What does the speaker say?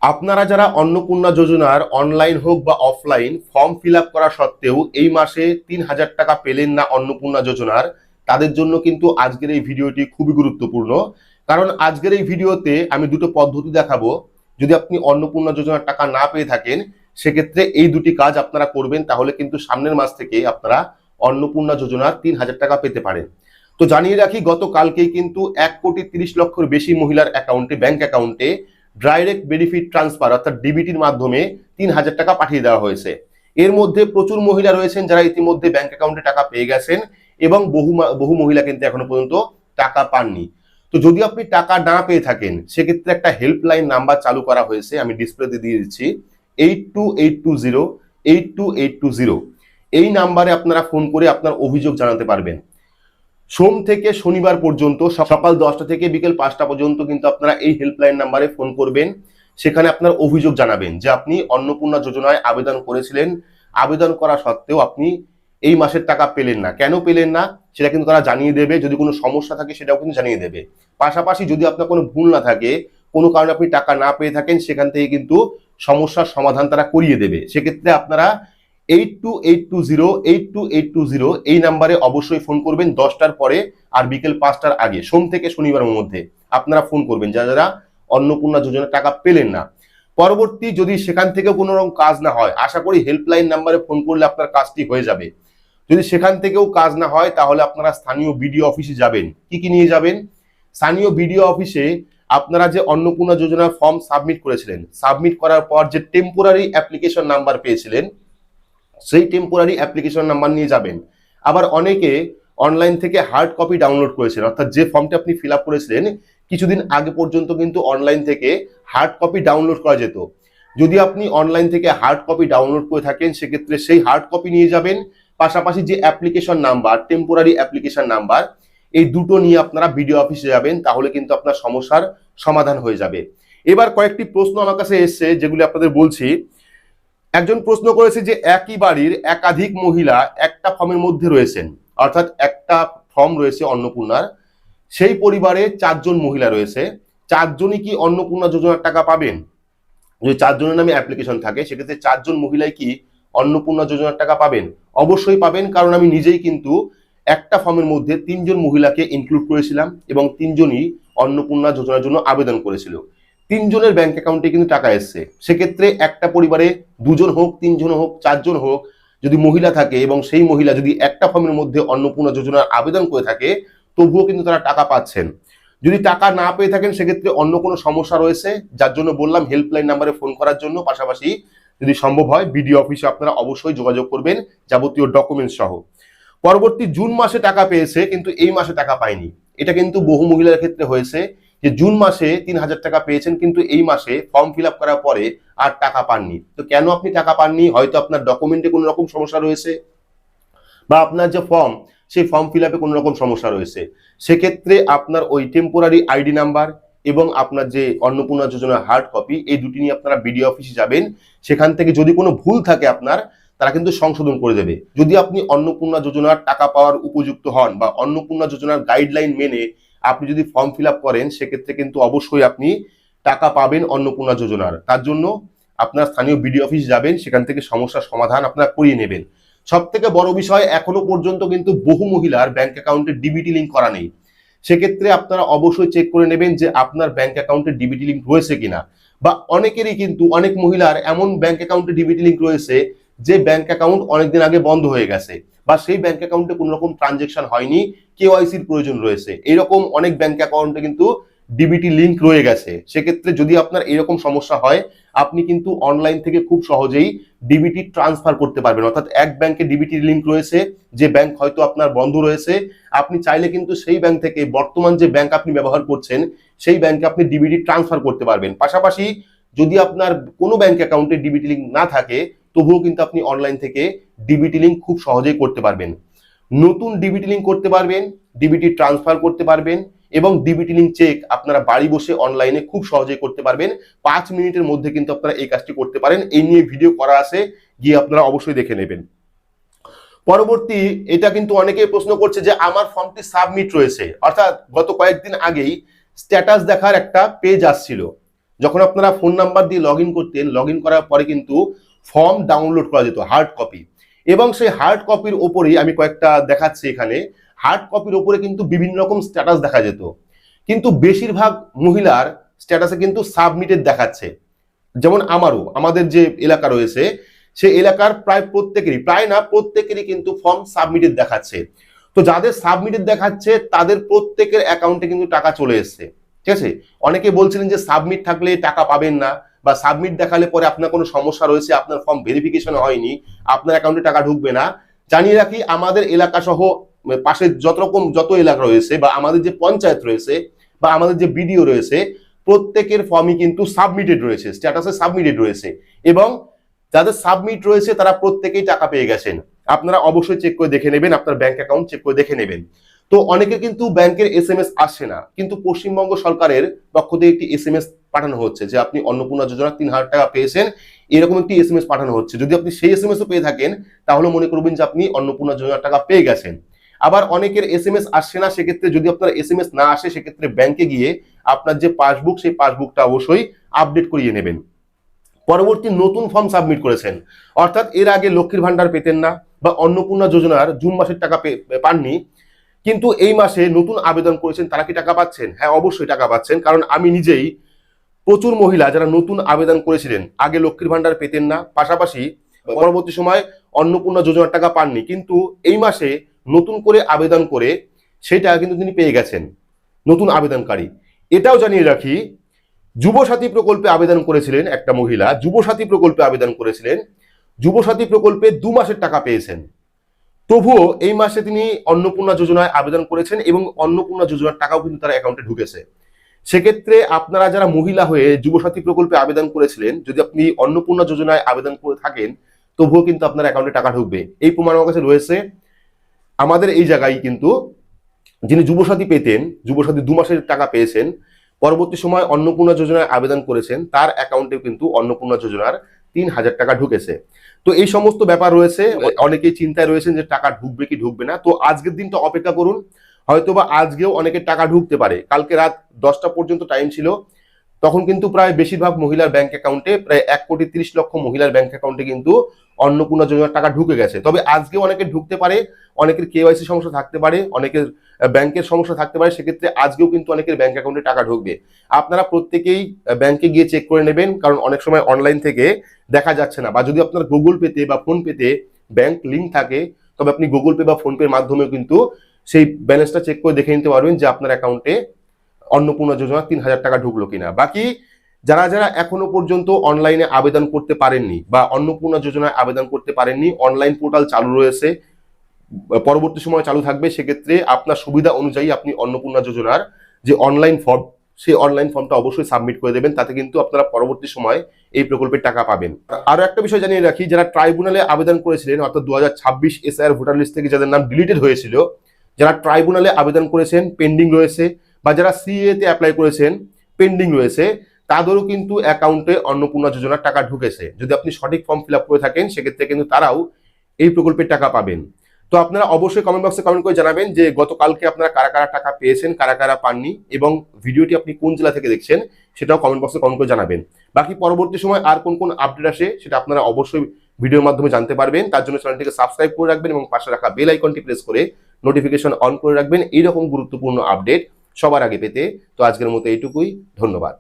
আপনারা যারা অন্নপূর্ণা যোজনার অনলাইন হোক বা অফলাইন ফর্ম ফিল আপ করা সত্ত্বেও এই মাসে ৩,০০০ টাকা পেলেন না অন্নপূর্ণা যোজনার, তাদের জন্য কিন্তু আজকের এই ভিডিওটি খুবই গুরুত্বপূর্ণ। কারণ আজকের এই ভিডিওতে আমি দুটো পদ্ধতি দেখাবো। যদি আপনি অন্নপূর্ণা যোজনার টাকা না পেয়ে থাকেন, সেক্ষেত্রে এই দুটি কাজ আপনারা করবেন, তাহলে কিন্তু সামনের মাস থেকে আপনারা অন্নপূর্ণা যোজনার ৩,০০০ টাকা পেতে পারেন। তো জানিয়ে রাখি, গতকালকেই কিন্তু ১,৩০,০০,০০০ বেশি মহিলার অ্যাকাউন্টে, ব্যাংক অ্যাকাউন্টে ডাইরেক্ট বেনিফিট ট্রান্সফার অর্থাৎ ডিবিটির মাধ্যমে ৩,০০০ টাকা পাঠিয়ে দেওয়া হয়েছে। এর মধ্যে প্রচুর মহিলা রয়েছেন যারা ইতিমধ্যে ব্যাংক অ্যাকাউন্টে টাকা পেয়ে গেছেন, এবং বহু মহিলা কিন্তু এখনো পর্যন্ত টাকা পাননি। তো যদি আপনি টাকা না পেয়ে থাকেন, সেক্ষেত্রে একটা হেল্পলাইন নাম্বার চালু করা হয়েছে, আমি ডিসপ্লেতে দিয়ে দিচ্ছি, 8282082820। এই নাম্বারে আপনারা ফোন করে আপনার অভিযোগ জানাতে পারবেন। সোম থেকে শনিবার পর্যন্ত সকাল 10টা থেকে বিকেল 5টা পর্যন্ত কিন্তু আপনারা এই হেল্পলাইন নাম্বারে ফোন করবেন। সেখানে আপনার অভিযোগ জানাবেন যে আপনি অন্নপূর্ণা যোজনায় আবেদন করেছিলেন, আবেদন করা সত্ত্বেও আপনি এই মাসের টাকা পেলেন না, কেন পেলেন না সেটা কিন্তু তারা জানিয়ে দেবে। যদি কোনো সমস্যা থাকে সেটাও কিন্তু জানিয়ে দেবে। পাশাপাশি যদি আপনার কোনো ভুল না থাকে, কোনো কারণে আপনি টাকা না পেয়ে থাকেন, সেখান থেকে কিন্তু সমস্যার সমাধান তারা করিয়ে দেবে। সেক্ষেত্রে আপনারা 8282082820 এই নাম্বারে অবশ্যই ফোন করবেন 10টার পরে আর বিকেল 5টার আগে, সোম থেকে শনিবারের মধ্যে আপনারা ফোন করবেন যারা অন্নপূর্ণা যোজনার টাকা পেলেন না। পরবর্তী যদি সেখান থেকে কোনো রকম কাজ না হয়, আশা করি হেল্পলাইন নাম্বারে ফোন করলে আপনার কাজটি হয়ে যাবে। যদি সেখান থেকেও কাজ না হয়, তাহলে আপনারা স্থানীয় বিডিও অফিসে যাবেন। কি নিয়ে যাবেন? স্থানীয় বিডিও অফিসে আপনারা যে অন্নপূর্ণা যোজনার ফর্ম সাবমিট করেছিলেন, সাবমিট করার পর যে টেম্পোরারি অ্যাপ্লিকেশন নাম্বার পেয়েছিলেন, সেই টেম্পোরারি অ্যাপ্লিকেশন নাম্বার নিয়ে যাবেন। আবার অনেকে অনলাইন থেকে হার্ড কপি ডাউনলোড করেছেন, অর্থাৎ যে ফর্মটা আপনি ফিল আপ করেছিলেন কিছুদিন আগে পর্যন্ত কিন্তু অনলাইন থেকে হার্ড কপি ডাউনলোড করা যেত। যদি আপনি অনলাইন থেকে হার্ড কপি ডাউনলোড করে থাকেন, সেক্ষেত্রে সেই হার্ড কপি নিয়ে যাবেন। পাশাপাশি যে application number, temporary application number, এই দুটো নিয়ে আপনারা বিডিও অফিসে যাবেন, তাহলে কিন্তু আপনার সমস্যার সমাধান হয়ে যাবে। এবার কয়েকটি প্রশ্ন আমার কাছে এসছে, যেগুলি আপনাদের বলছি। একজন প্রশ্ন করেছে যে একই বাড়ির একাধিক মহিলা একটা ফর্মের মধ্যে রয়েছেন, অর্থাৎ একটা ফর্ম রয়েছে অন্নপূর্ণার, সেই পরিবারে 4জন মহিলা রয়েছে, 4জনই কি অন্নপূর্ণা যোজনার টাকা পাবেন? যদি 4জনের নামে অ্যাপ্লিকেশন থাকে, সেক্ষেত্রে 4জন মহিলাই কি অন্নপূর্ণা যোজনার টাকা পাবেন? অবশ্যই পাবেন, কারণ আমি নিজেই কিন্তু একটা ফর্মের মধ্যে 3জন মহিলাকে ইনক্লুড করেছিলাম এবং 3জনই অন্নপূর্ণা যোজনার জন্য আবেদন করেছিল। 3জনের ব্যাংক অ্যাকাউন্টে কিন্তু টাকা এসছে। সেক্ষেত্রে একটা পরিবারে 2জন হোক, 3জন হোক, 4জন হোক, যদি মহিলা থাকে এবং সেই মহিলা যদি একটা ফর্মের মধ্যে অন্নপূর্ণা যোজনার আবেদন করে থাকে, তবুও কিন্তু তারা টাকা পাচ্ছেন। যদি টাকা না পেয়ে থাকেন, সেক্ষেত্রে অন্য কোনো সমস্যা রয়েছে, যার জন্য বললাম হেল্পলাইন নাম্বারে ফোন করার জন্য। পাশাপাশি যদি সম্ভব হয় বিডিও অফিসে আপনারা অবশ্যই যোগাযোগ করবেন যাবতীয় ডকুমেন্টস সহ। পরবর্তী জুন মাসে টাকা পেয়েছে কিন্তু এই মাসে টাকা পায়নি। এটা কিন্তু বহু মহিলার ক্ষেত্রে হয়েছে যে জুন মাসে 3,000 টাকা পেয়েছেন, কিন্তু এই মাসে ফর্ম ফিল আপ করার পরে আর টাকা পাননি। তো কেন আপনি টাকা পাননি? হয়তো আপনার ডকুমেন্টে কোনো রকম সমস্যা রয়েছে, বা আপনার যে ফর্ম, সেই ফর্ম ফিল আপে কোনো রকম সমস্যা রয়েছে। সেক্ষেত্রে আপনার ওই টেম্পোরারি আইডি নাম্বার এবং আপনার যে অন্নপূর্ণা যোজনার হার্ড কপি, এই দুটি নিয়ে আপনারা বিডিও অফিসে যাবেন। সেখান থেকে যদি কোনো ভুল থাকে আপনার, তারা কিন্তু সংশোধন করে দেবে। যদি আপনি অন্নপূর্ণা যোজনার টাকা পাওয়ার উপযুক্ত হন বা অন্নপূর্ণা যোজনার গাইডলাইন মেনে আপনি যদি ফর্ম ফিল আপ করেন, সেক্ষেত্রে কিন্তু অবশ্যই আপনি টাকা পাবেন অন্নপূর্ণা যোজনার। তার জন্য আপনার স্থানীয় বিডিও অফিস যাবেন, সেখান থেকে সমস্যার সমাধান আপনারা করিয়ে নেবেন। সব থেকে বড় বিষয়, এখনো পর্যন্ত কিন্তু বহু মহিলার ব্যাংক অ্যাকাউন্টে ডিবিটি লিঙ্ক করা নেই। সেক্ষেত্রে আপনারা অবশ্যই চেক করে নেবেন যে আপনার ব্যাংক অ্যাকাউন্টে ডিবিটি লিঙ্ক রয়েছে কিনা। বা অনেকেরই কিন্তু, অনেক মহিলার এমন ব্যাংক অ্যাকাউন্টে ডিবিটি লিঙ্ক রয়েছে যে ব্যাংক অ্যাকাউন্ট অনেকদিন আগে বন্ধ হয়ে গেছে, বা সেই ব্যাংক অ্যাকাউন্টে কোনো রকম ট্রানজেকশন হয়নি, কেওয়াইসির প্রয়োজন রয়েছে। এরকম অনেক ব্যাংক অ্যাকাউন্টে কিন্তু ডিবিটি লিঙ্ক রয়ে গেছে। সেক্ষেত্রে যদি আপনার এরকম সমস্যা হয়, আপনি কিন্তু অনলাইন থেকে খুব সহজেই ডিবিটি ট্রান্সফার করতে পারবেন। অর্থাৎ এক ব্যাংকে ডিবিটি লিঙ্ক রয়েছে, যে ব্যাংক হয়তো আপনার বন্ধ রয়েছে, আপনি চাইলে কিন্তু সেই ব্যাংক থেকে বর্তমান যে ব্যাংক আপনি ব্যবহার করছেন, সেই ব্যাংকে আপনি ডিবিটি ট্রান্সফার করতে পারবেন। পাশাপাশি যদি আপনার কোনো ব্যাংক অ্যাকাউন্টে ডিবিটি লিঙ্ক না থাকে, তবুও কিন্তু আপনি অনলাইন থেকে ডিবিটি লিঙ্ক খুব সহজেই করতে পারবেন। নতুন ডিবিটি লিঙ্ক করতে পারবেন, ডিবিটি ট্রান্সফার করতে পারবেন, এবং ডিবিটি লিঙ্ক চেক আপনারা বাড়ি বসে অনলাইনে খুব সহজেই করতে পারবেন। 5 মিনিটের মধ্যে কিন্তু আপনারা এই কাজটি করতে পারেন। এই নিয়ে ভিডিও করা আছে, গিয়ে আপনারা অবশ্যই দেখে নেবেন। পরবর্তী, এটা কিন্তু অনেকেই প্রশ্ন করছে যে আমার ফর্মটি সাবমিট রয়েছে, অর্থাৎ গত কয়েকদিন আগেই স্ট্যাটাস দেখার একটা পেজ আসছিল, যখন আপনারা ফোন নাম্বার দিয়ে লগ ইন করতেন, লগ ইন করার পরে কিন্তু ফর্ম ডাউনলোড করা যেত হার্ড কপি, এবং সেই হার্ড কপির ওপরেই আমি কয়েকটা দেখাচ্ছি এখানে, হার্ড কপির ওপরে কিন্তু বিভিন্ন রকম স্ট্যাটাস দেখা যেত, কিন্তু বেশিরভাগ মহিলার স্ট্যাটাসে কিন্তু সাবমিটেড দেখাচ্ছে। যেমন আমাদের যে এলাকা রয়েছে সেই এলাকার প্রায় প্রত্যেকেরই, প্রায় না প্রত্যেকেরই কিন্তু ফর্ম সাবমিটেড দেখাচ্ছে। তো যাদের সাবমিটেড দেখাচ্ছে তাদের প্রত্যেকের অ্যাকাউন্টে কিন্তু টাকা চলে এসছে, ঠিক আছে। অনেকে বলছিলেন যে সাবমিট থাকলে টাকা পাবেন না, বা সাবমিট দেখালে পরে আপনার কোনো সমস্যা রয়েছে, আপনার ফর্ম ভেরিফিকেশন হয়নি, আপনার অ্যাকাউন্টে টাকা ঢুকবে না। জানিয়ে রাখি, আমাদের এলাকা সহ পাশের যত এলাকা রয়েছে, বা আমাদের যে পঞ্চায়েত রয়েছে, বা আমাদের যে বিডিও রয়েছে, প্রত্যেকের ফর্মই কিন্তু সাবমিটেড রয়েছে, স্ট্যাটাসে সাবমিটেড রয়েছে, এবং যাদের সাবমিট রয়েছে তারা প্রত্যেকেই টাকা পেয়ে গেছেন। আপনারা অবশ্যই চেক করে দেখে নেবেন, আপনার ব্যাংক অ্যাকাউন্ট চেক করে দেখে নেবেন। তো অনেকের কিন্তু ব্যাংকের SMS আসছে না, কিন্তু পশ্চিমবঙ্গ সরকারের পক্ষ থেকে একটি SMS পাঠানো হচ্ছে যে আপনি অন্নপূর্ণা যোজনা 3,000 টাকা পেয়েছেন, এরকম একটি SMS পাঠানো হচ্ছে। যদি আপনি সেই SMS ও পেয়ে থাকেন তাহলে মনে করবেন যে আপনি অন্নপূর্ণা যোজনার টাকা পেয়ে গেছেন। আবার অনেকের SMS আসছে না, সেক্ষেত্রে যদি আপনার SMS না আসে সেক্ষেত্রে ব্যাংকে গিয়ে আপনার যে পাসবুক, সেই পাসবুকটা অবশ্যই আপডেট করিয়ে নেবেন। পরবর্তী নতুন ফর্ম সাবমিট করেছেন, অর্থাৎ এর আগে লক্ষ্মীর ভান্ডার পেতেন না, বা অন্নপূর্ণা যোজনার জুন মাসের টাকা পাননি, কিন্তু এই মাসে নতুন আবেদন করেছেন, তারা কি টাকা পাচ্ছেন? হ্যাঁ, অবশ্যই টাকা পাচ্ছেন। কারণ আমি নিজেই প্রচুর মহিলা যারা নতুন আবেদন করেছিলেন, আগে লক্ষ্মীর ভান্ডার পেতেন না, পাশাপাশি পরবর্তী সময় অন্নপূর্ণা যোজনার টাকা পাননি, কিন্তু এই মাসে নতুন করে আবেদন করে সেই টাকা কিন্তু তিনি পেয়ে গেছেন, নতুন আবেদনকারী। এটাও জানিয়ে রাখি, যুবসাথী প্রকল্পে আবেদন করেছিলেন একটা মহিলা, যুবসাথী প্রকল্পে আবেদন করেছিলেন, যুবসাথী প্রকল্পে 2 মাসের টাকা পেয়েছেন, তবুও এই মাসে তিনি অন্নপূর্ণা যোজনায় আবেদন করেছেন এবং অন্নপূর্ণা যোজনার টাকাও কিন্তু তার অ্যাকাউন্টে ঢুকেছে। সেক্ষেত্রে আপনারা যারা মহিলা হয়ে যুবসাথী প্রকল্পে আবেদন করেছিলেন, যদি আপনি অন্নপূর্ণা যোজনায় আবেদন করে থাকেন তবুও কিন্তু আপনার অ্যাকাউন্টে টাকা ঢুকবে। এই প্রমাণ আমার কাছে রয়েছে। আমাদের এই জায়গায় কিন্তু যিনি যুবসাথী পেতেন, যুবসাথী 2 মাসের টাকা পেয়েছেন, পরবর্তী সময় অন্নপূর্ণা যোজনায় আবেদন করেছেন, তার অ্যাকাউন্টে কিন্তু অন্নপূর্ণা যোজনার 3,000 টাকা ঢুকেছে। তো এই সমস্ত ব্যাপার রয়েছে, অনেকেই চিন্তায় রয়েছেন যে টাকা ঢুকবে কি ঢুকবে না। তো আজকের দিনটা অপেক্ষা করুন, হয়তোবা আজকেও অনেকের টাকা ঢুকতে পারে। কালকে রাত 10টা পর্যন্ত টাইম ছিল, তখন কিন্তু প্রায় বেশিরভাগ মহিলার ব্যাংক অ্যাকাউন্টে, প্রায় 1,30,00,000 মহিলার ব্যাংক অ্যাকাউন্টে কিন্তু অন্নপূর্ণা যোজনার টাকা ঢুকে গেছে। তবে আজকেও অনেকের ঢুকতে পারে, অনেকের KYC সমস্যা থাকতে পারে, অনেকের ব্যাংকের সমস্যা থাকতে পারে, সেক্ষেত্রে আজকেও কিন্তু অনেকের ব্যাংক অ্যাকাউন্টে টাকা ঢুকবে। আপনারা প্রত্যেকেই ব্যাংকে গিয়ে চেক করে নেবেন, কারণ অনেক সময় অনলাইন থেকে দেখা যাচ্ছে না, বা যদি আপনার গুগল পেতে বা ফোন পেতে ব্যাংক লিঙ্ক থাকে তবে আপনি গুগল পে বা ফোন পের মাধ্যমেও কিন্তু সেই ব্যালেন্সটা চেক করে দেখে নিতে পারবেন যে আপনার অ্যাকাউন্টে অন্নপূর্ণা যোজনা 3,000 টাকা ঢুকলো কিনা। বাকি যারা যারা এখনো পর্যন্ত অনলাইনে আবেদন করতে পারেননি বা অন্নপূর্ণা যোজনায় আবেদন করতে পারেননি, অনলাইন পোর্টাল চালু রয়েছে, পরবর্তী সময় চালু থাকবে। সেক্ষেত্রে আপনার সুবিধা অনুযায়ী আপনি অন্নপূর্ণা যোজনার যে অনলাইন ফর্ম, সেই অনলাইন ফর্মটা অবশ্যই সাবমিট করে দেবেন, তাতে কিন্তু আপনারা পরবর্তী সময় এই প্রকল্পের টাকা পাবেন। আরো একটা বিষয় জানিয়ে রাখি, যারা ট্রাইব্যুনালে আবেদন করেছিলেন, অর্থাৎ 2026 SIR ভোটার লিস্ট থেকে যাদের নাম ডিলিটেড হয়েছিল, যারা ট্রাইব্যুনালে আবেদন করেছেন পেন্ডিং রয়েছে, বা যারা CA তে অ্যাপ্লাই করেছেন পেন্ডিং রয়েছে, তাদেরও কিন্তু অ্যাকাউন্টে অন্নপূর্ণা যোজনার টাকা ঢুকেছে। যদি আপনি সঠিক ফর্ম ফিল আপ করে থাকেন সেক্ষেত্রে কিন্তু তারাও এই প্রকল্পের টাকা পাবেন। তো আপনারা অবশ্যই কমেন্ট বক্সে কমেন্ট করে জানাবেন যে গতকালকে আপনারা কারা কারা টাকা পেয়েছেন, কারা কারা পাননি, এবং ভিডিওটি আপনি কোন জেলা থেকে দেখছেন সেটাও কমেন্ট বক্সে কমেন্ট করে জানাবেন। বাকি পরবর্তী সময় আর কোন কোন আপডেট আসে সেটা আপনারা অবশ্যই ভিডিওর মাধ্যমে জানতে পারবেন। তার জন্য চ্যানেলটিকে সাবস্ক্রাইব করে রাখবেন এবং পাশে রাখা বেল আইকনটি প্রেস করে নোটিফিকেশন অন করে রাখবেন এইরকম গুরুত্বপূর্ণ আপডেট সবার আগে পেতে। তো আজকের মতো এইটুকুই, ধন্যবাদ।